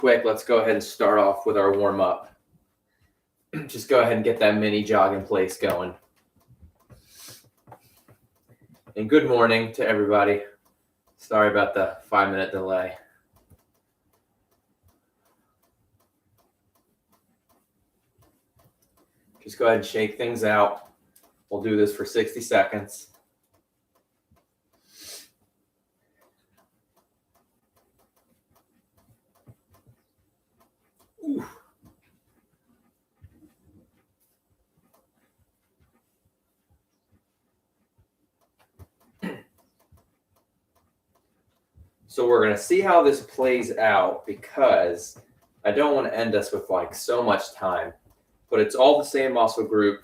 quick, let's go ahead and start off with our warm-up. Just go ahead and get that mini jog in place going. And good morning to everybody. Sorry about the 5-minute delay. Just go ahead and shake things out. We'll do this for 60 seconds. Ooh. So we're going to see how this plays out because I don't want to end us with like so much time, but it's all the same muscle group.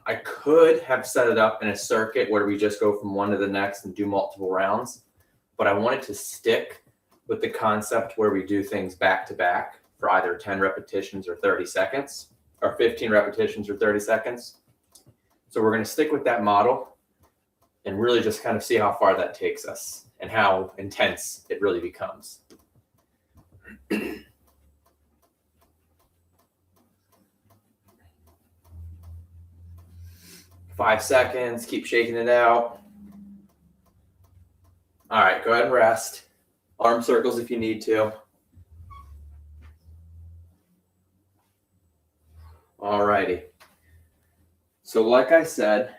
I could have set it up in a circuit where we just go from one to the next and do multiple rounds, but I wanted to stick with the concept where we do things back to back for either 10 repetitions or 30 seconds, or 15 repetitions or 30 seconds. So we're going to stick with that model and really just kind of see how far that takes us and how intense it really becomes. 5 seconds, keep shaking it out. All right, go ahead and rest. Arm circles if you need to. All righty. So like I said,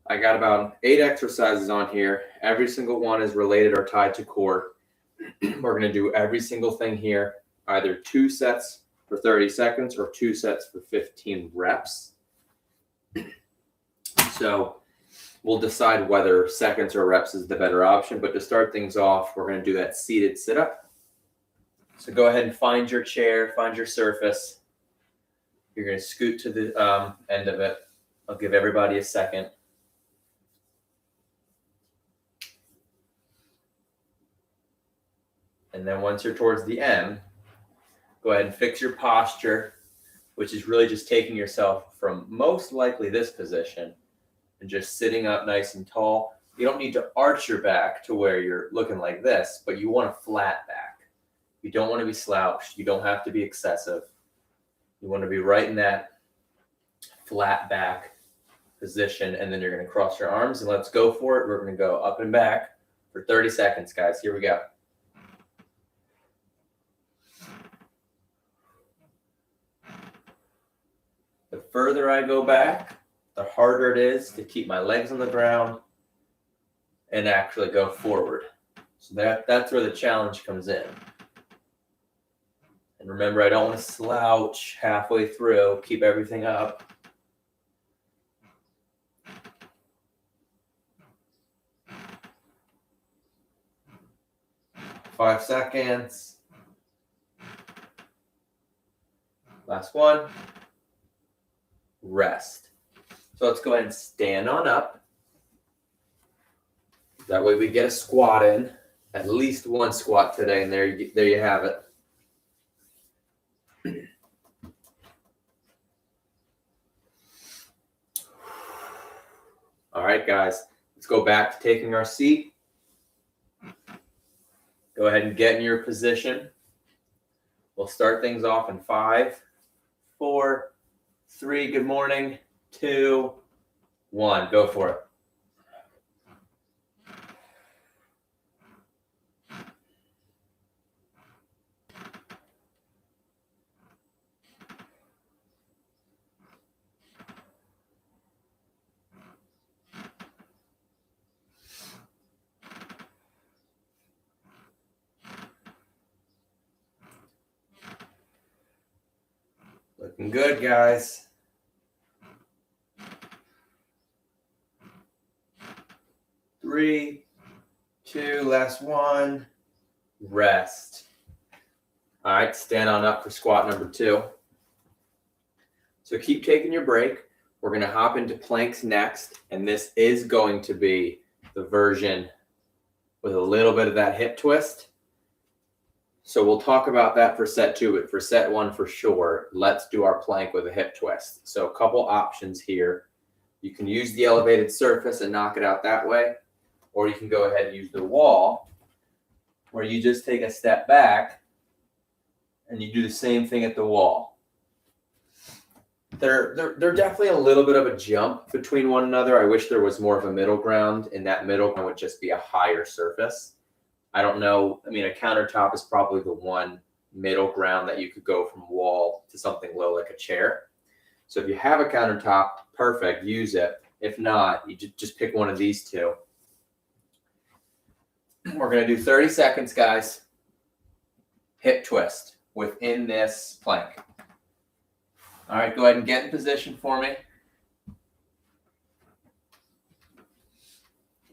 I got about 8 exercises on here. Every single one is related or tied to core. We're going to do every single thing here, either 2 sets for 30 seconds or 2 sets for 15 reps. So we'll decide whether seconds or reps is the better option. But to start things off, we're going to do that seated sit-up. So go ahead and find your chair, find your surface. You're going to scoot to the end of it. I'll give everybody a second. And then once you're towards the end, go ahead and fix your posture, which is really just taking yourself from most likely this position and just sitting up nice and tall. You don't need to arch your back to where you're looking like this, but you want a flat back. You don't want to be slouched. You don't have to be excessive. You want to be right in that flat back position, and then you're going to cross your arms, and let's go for it. We're going to go up and back for 30 seconds, guys. Here we go. The further I go back, the harder it is to keep my legs on the ground and actually go forward. So that's where the challenge comes in. And remember, I don't want to slouch halfway through. Keep everything up. Five seconds. Last one. Rest. So let's go ahead and stand on up. That way we get a squat in. At least one squat today, and there you have it. All right, guys, let's go back to taking our seat. Go ahead and get in your position. We'll start things off in 5, 4, 3, good morning, 2, 1, go for it. Looking good, guys. 3, 2, last one. Rest. All right, stand on up for squat number 2. So keep taking your break. We're going to hop into planks next, and this is going to be the version with a little bit of that hip twist. So we'll talk about that for set 2, but for set 1 for sure, let's do our plank with a hip twist. So a couple options here. You can use the elevated surface and knock it out that way, or you can go ahead and use the wall where you just take a step back And you do the same thing at the wall. They're definitely a little bit of a jump between one another. I wish there was more of a middle ground, and that middle ground would just be a higher surface. I don't know. I mean, a countertop is probably the one middle ground that you could go from wall to something low like a chair. So if you have a countertop, perfect, use it. If not, you just pick one of these two. We're going to do 30 seconds, guys. Hip twist within this plank. All right, go ahead and get in position for me.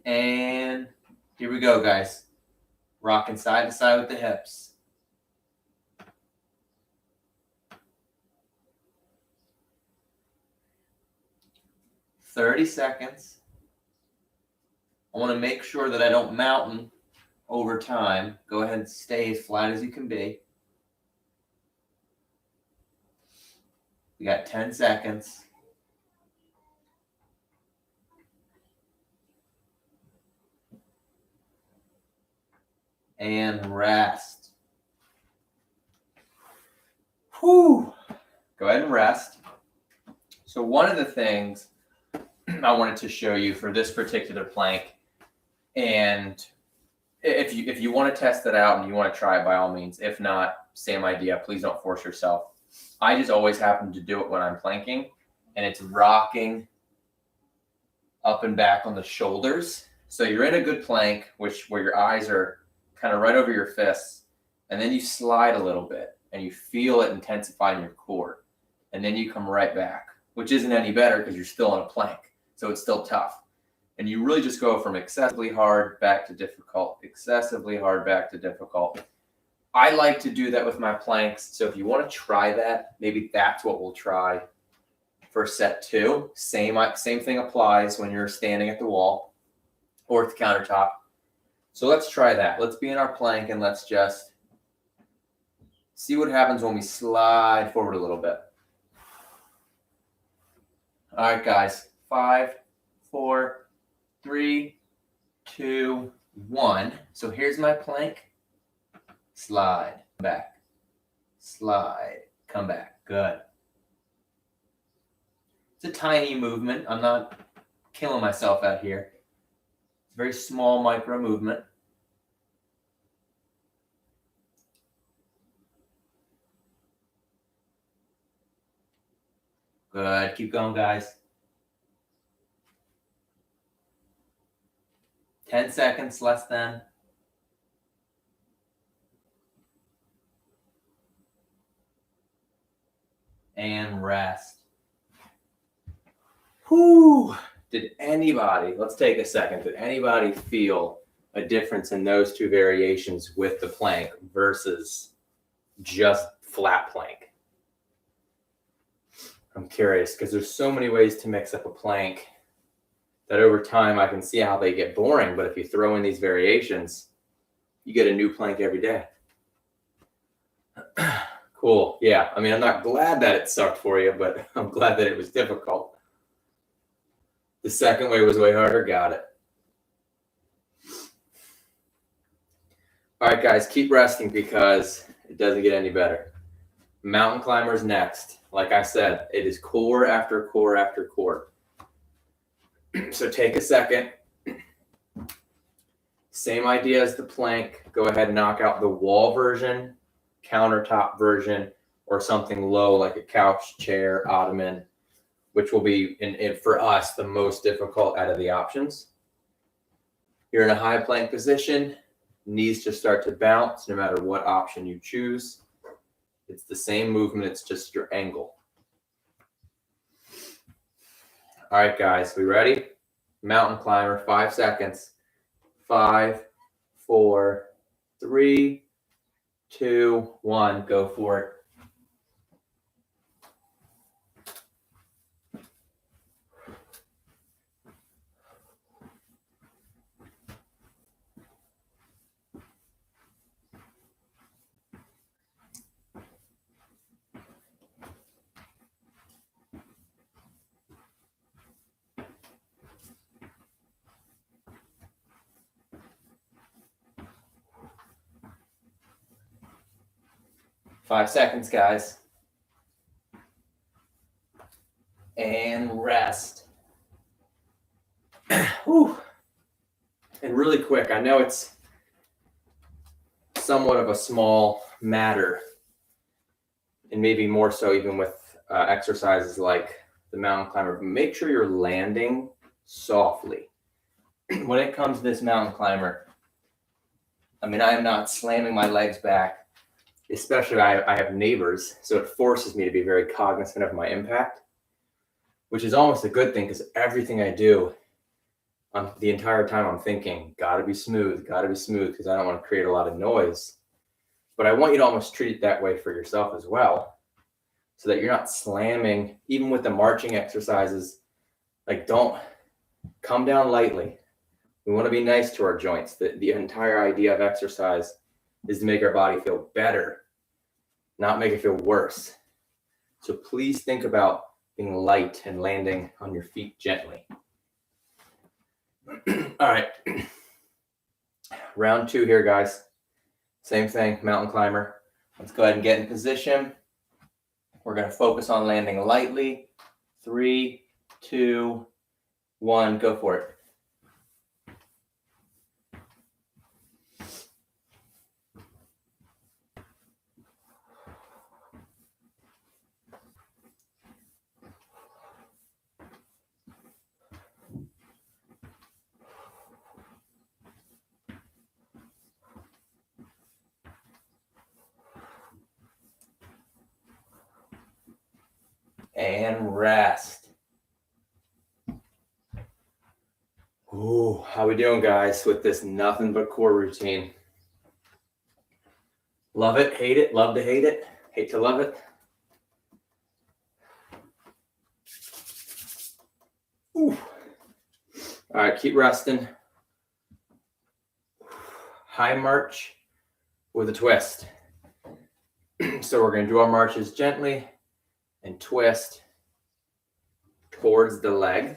And here we go, guys. Rocking side to side with the hips. "30 seconds. I want to make sure that I don't mountain over time. Go ahead and stay as flat as you can be. We got 10 seconds. And rest. Whew. Go ahead and rest. So one of the things I wanted to show you for this particular plank, and if you want to test it out and you want to try it, by all means. If not, same idea. Please don't force yourself. I just always happen to do it when I'm planking, and it's rocking up and back on the shoulders. So you're in a good plank, where your eyes are kind of right over your fists, and then you slide a little bit, and you feel it intensify in your core, and then you come right back, which isn't any better because you're still in a plank, so it's still tough. And you really just go from excessively hard back to difficult, excessively hard back to difficult. I like to do that with my planks. So if you want to try that, maybe that's what we'll try for set 2. Same thing applies when you're standing at the wall or at the countertop. So let's try that. Let's be in our plank and let's just see what happens when we slide forward a little bit. All right, guys. 5, 4, 3, 2, 1. So here's my plank. Slide, back, slide, come back. Good. It's a tiny movement. I'm not killing myself out here. It's a very small micro movement. Good. Keep going, guys. 10 seconds, less than. And rest. Whew. Let's take a second. Did anybody feel a difference in those two variations with the plank versus just flat plank? I'm curious because there's so many ways to mix up a plank that over time I can see how they get boring. But if you throw in these variations, you get a new plank every day. Cool. Yeah. I mean, I'm not glad that it sucked for you, but I'm glad that it was difficult. The second way was way harder. Got it. All right, guys, keep resting because it doesn't get any better. Mountain climbers next. Like I said, it is core after core after core. So take a second. Same idea as the plank. Go ahead and knock out the wall version, countertop version, or something low like a couch, chair, ottoman, which will be, for us, the most difficult out of the options. You're in a high plank position. Knees just start to bounce no matter what option you choose. It's the same movement. It's just your angle. All right, guys, we ready? Mountain climber, 5 seconds. 5, 4, 3, 2, 1. Go for it. 5 seconds, guys. And rest. Whew. And really quick, I know it's somewhat of a small matter, and maybe more so even with exercises like the mountain climber, but make sure you're landing softly. When it comes to this mountain climber, I mean, I am not slamming my legs back, especially I have neighbors, so it forces me to be very cognizant of my impact, which is almost a good thing because everything I do, the entire time I'm thinking, gotta be smooth, because I don't want to create a lot of noise. But I want you to almost treat it that way for yourself as well, so that you're not slamming, even with the marching exercises. Like, don't come down lightly. We want to be nice to our joints. The entire idea of exercise is to make our body feel better, not make it feel worse. So please think about being light and landing on your feet gently. All right. Round 2 here, guys. Same thing, mountain climber. Let's go ahead and get in position. We're going to focus on landing lightly. 3, 2, 1, go for it. And rest. Ooh, how we doing, guys, with this nothing but core routine? Love it, hate it, love to hate it, hate to love it. Ooh. All right, keep resting. High march with a twist. So we're going to do our marches gently and twist towards the leg.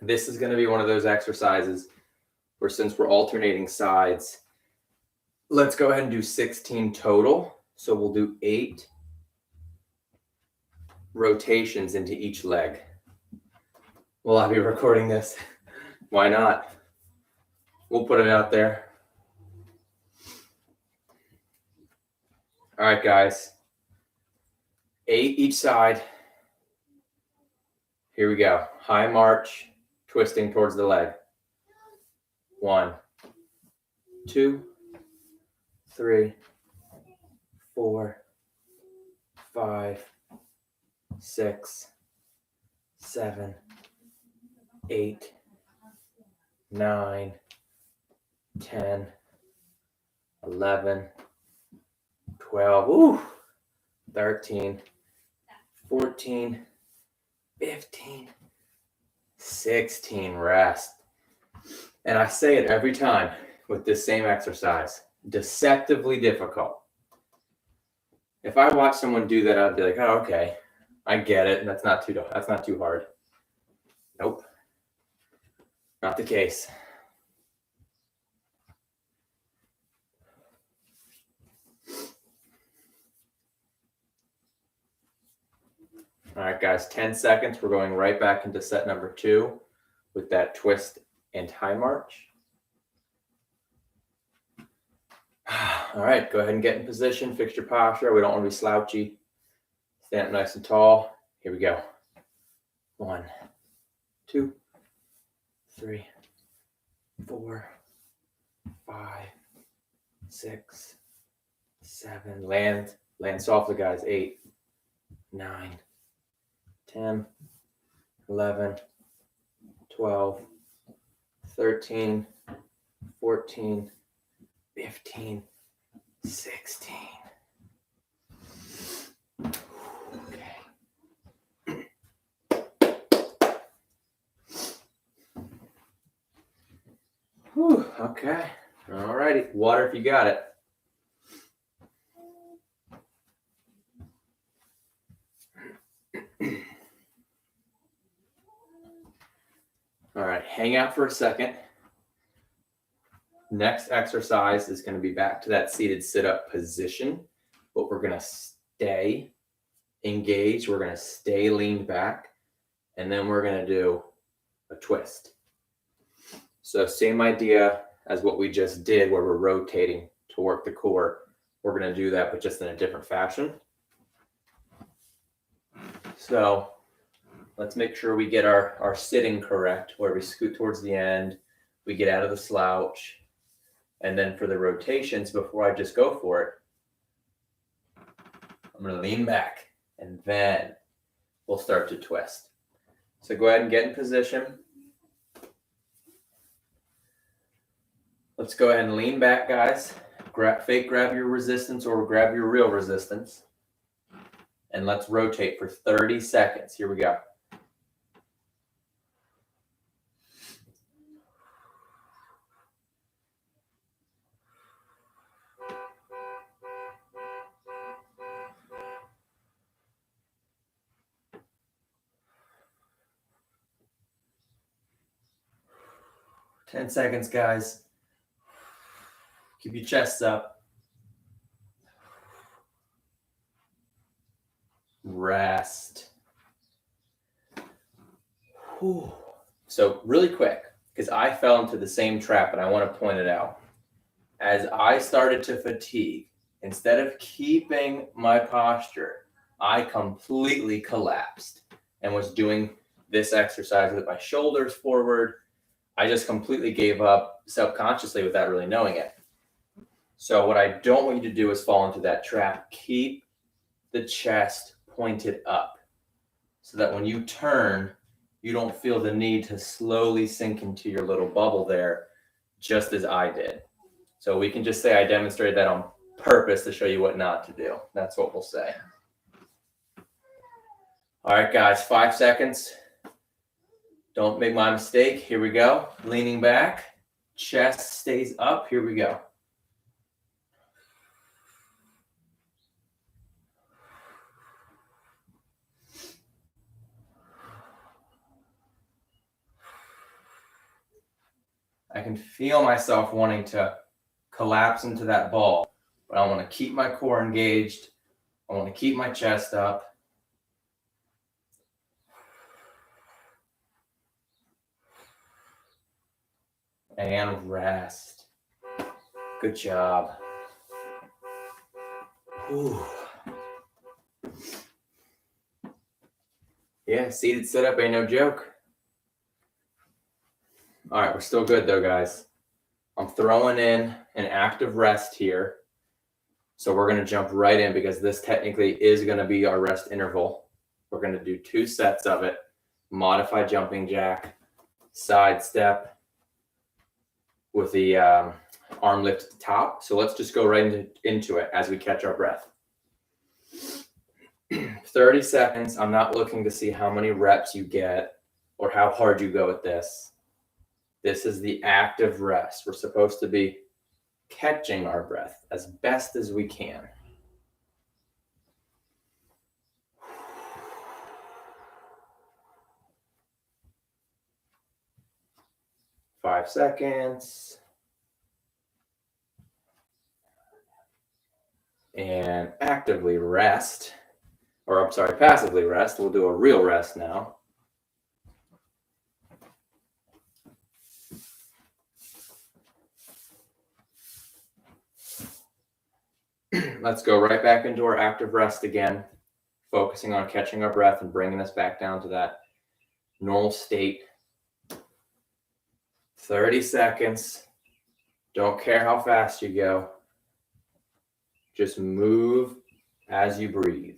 This is going to be one of those exercises where, since we're alternating sides, let's go ahead and do 16 total. So we'll do 8 rotations into each leg. Will I be recording this? Why not? We'll put it out there. All right, guys. 8 each side. Here we go. High march, twisting towards the leg. 1, 2, 3, 4, 5, 6, 7, 8, 9, 10, 11, 12, ooh, 13, 14, 15, 16, rest. And I say it every time with this same exercise, deceptively difficult. If I watch someone do that, I'd be like, oh, okay, I get it. That's not too hard. Nope, not the case. All right, guys, 10 seconds. We're going right back into set number 2 with that twist and high march. All right, go ahead and get in position. Fix your posture. We don't want to be slouchy. Stand up nice and tall. Here we go. 1, 2, 3, 4, 5, 6, 7. Land softly, guys. 8, 9, 10, 11, 12, 13, 14, 15, 16. Okay. Whew, okay. All righty. Water if you got it. All right, hang out for a second. Next exercise is going to be back to that seated sit-up position. but we're going to stay engaged. We're going to stay leaned back, and then we're going to do a twist. So same idea as what we just did where we're rotating to work the core. We're going to do that, but just in a different fashion. So let's make sure we get our sitting correct, where we scoot towards the end, we get out of the slouch, and then for the rotations, before I just go for it, I'm going to lean back, and then we'll start to twist. So go ahead and get in position. Let's go ahead and lean back, guys. Fake grab your resistance or grab your real resistance. And let's rotate for 30 seconds. Here we go. Ten seconds, guys. Keep your chests up. Rest. Whew. So really quick, because I fell into the same trap, and I want to point it out. As I started to fatigue, instead of keeping my posture, I completely collapsed and was doing this exercise with my shoulders forward. I just completely gave up subconsciously without really knowing it. So what I don't want you to do is fall into that trap. Keep the chest pointed up so that when you turn, you don't feel the need to slowly sink into your little bubble there, just as I did. So we can just say I demonstrated that on purpose to show you what not to do. That's what we'll say. All right, guys, 5 seconds. Don't make my mistake. Here we go. Leaning back. Chest stays up. Here we go. I can feel myself wanting to collapse into that ball, but I want to keep my core engaged. I want to keep my chest up. And rest. Good job. Ooh. Yeah, seated sit-up ain't no joke. All right, we're still good though, guys. I'm throwing in an active rest here. So we're going to jump right in because this technically is going to be our rest interval. We're going to do 2 sets of it. Modified jumping jack, side step with the arm lift at the top. So let's just go right into it as we catch our breath. 30 seconds. I'm not looking to see how many reps you get or how hard you go at this. This is the active rest. We're supposed to be catching our breath as best as we can. Five seconds. And actively rest, or I'm sorry, passively rest. We'll do a real rest now. Let's go right back into our active rest again, focusing on catching our breath and bringing us back down to that normal state. 30 seconds. Don't care how fast you go. Just move as you breathe.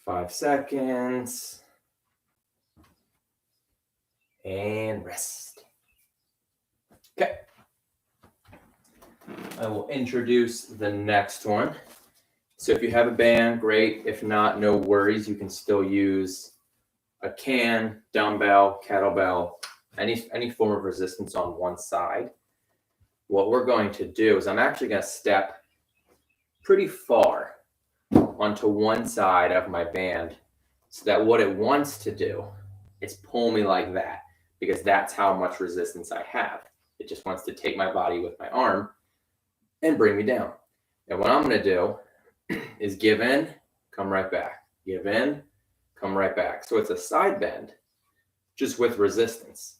Five seconds. And rest. Okay. I will introduce the next one. So if you have a band, great. If not, no worries. You can still use a can, dumbbell, kettlebell, any form of resistance on one side. What we're going to do is I'm actually going to step pretty far onto one side of my band so that what it wants to do is pull me like that, because that's how much resistance I have. It just wants to take my body with my arm and bring me down. And what I'm going to do is give in, come right back. Give in, come right back. So it's a side bend, just with resistance.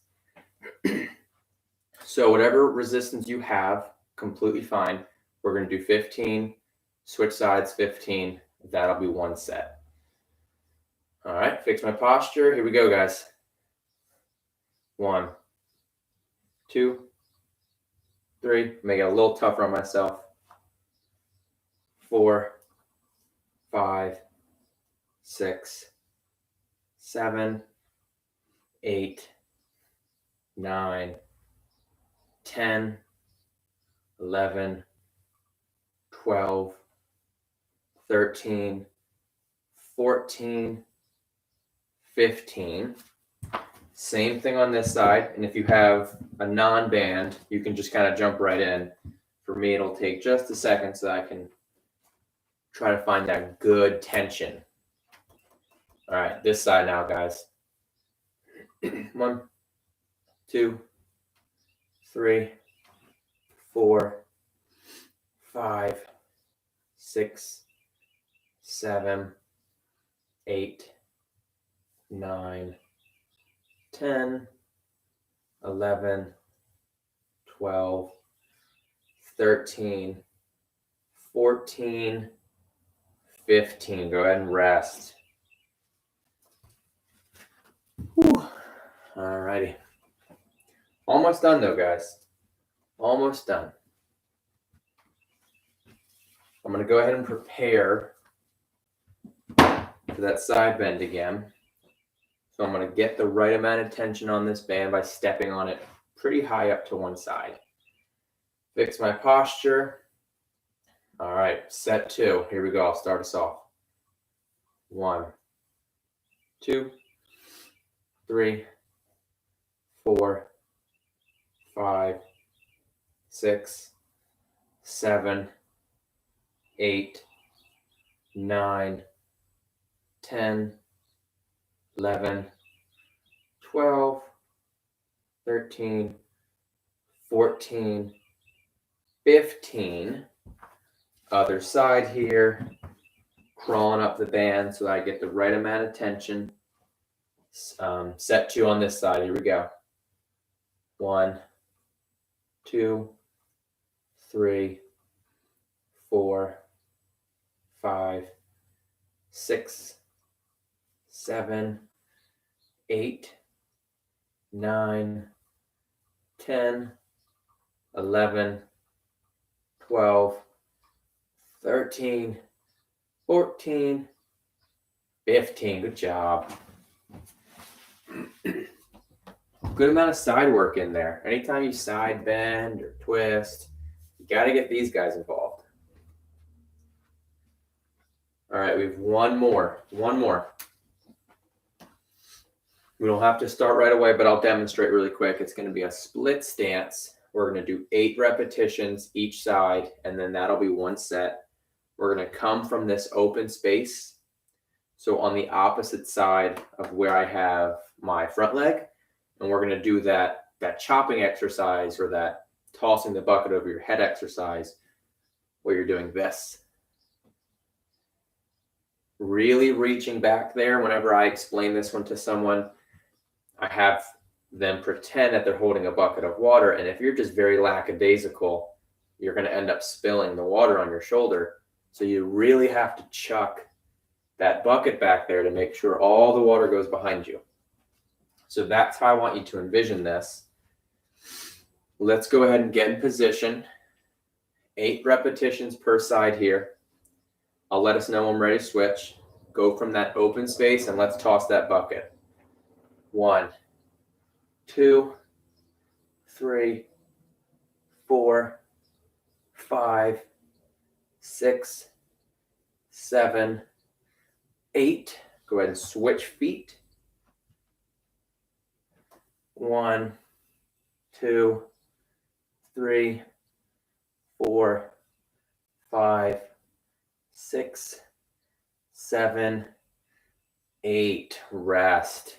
So whatever resistance you have, completely fine. We're going to do 15, switch sides 15. That'll be one set. All right, fix my posture. Here we go, guys. 1, 2, 3. Make it a little tougher on myself. 4, 5, 6, 7, 8, 9, 10, 11, 12, 13, 14, 15. Same thing on this side. And if you have a non-band, you can just kind of jump right in. For me, it'll take just a second so I can try to find that good tension. All right, this side now, guys. 1, 2, 3, 4, 5, 6, 7, 8, 9, 10, 11, 12, 13, 14, 15. Go ahead and rest. Whew. All righty. Almost done though, guys. Almost done. I'm going to go ahead and prepare for that side bend again. So I'm going to get the right amount of tension on this band by stepping on it pretty high up to one side. Fix my posture. All right, set 2. Here we go. I'll start us off. 1, 2, 3, 4, 5, 6, 7, 8, 9, 10, 11, 12, 13, 14, 15. Other side here. Crawling up the band so that I get the right amount of tension. Set 2 on this side. Here we go. 1, 2, 3, 4, 5, 6, 7, 8, 9, 10, 11, 12, 13, 14, 15. Good job. Good amount of side work in there. Anytime you side bend or twist, you got to get these guys involved. All right, we have one more. We don't have to start right away, but I'll demonstrate really quick. It's going to be a split stance. We're going to do 8 repetitions each side, and then that'll be one set. We're going to come from this open space. So on the opposite side of where I have my front leg, and we're going to do that chopping exercise, or that tossing the bucket over your head exercise, where you're doing this. Really reaching back there. Whenever I explain this one to someone, I have them pretend that they're holding a bucket of water. And if you're just very lackadaisical, you're going to end up spilling the water on your shoulder. So you really have to chuck that bucket back there to make sure all the water goes behind you. So that's how I want you to envision this. Let's go ahead and get in position. 8 repetitions per side here. I'll let us know when I'm ready to switch. Go from that open space and let's toss that bucket. 1, 2, 3, 4, 5, 6, 7, 8. Go ahead and switch feet. 1, 2, 3, 4, 5, 6, 7, 8. Rest.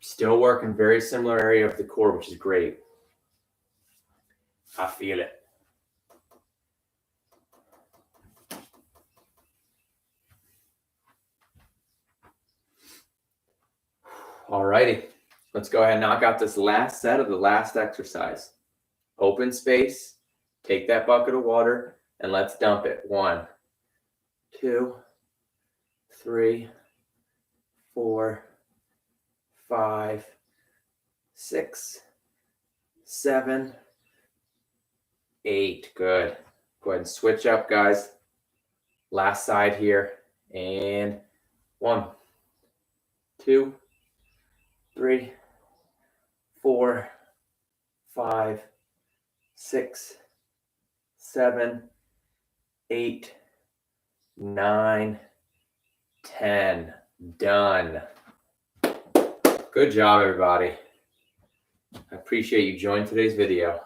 Still working very similar area of the core, which is great. I feel it. All righty. Let's go ahead and knock out this last set of the last exercise. Open space, take that bucket of water, and let's dump it. 1, 2, 3, 4, 5, 6, 7, 8. Good. Go ahead and switch up, guys. Last side here. And 1, 2, 3, 4, 5, 6, 7, 8, 9, 10. Done. Good job, everybody. I appreciate you joining today's video.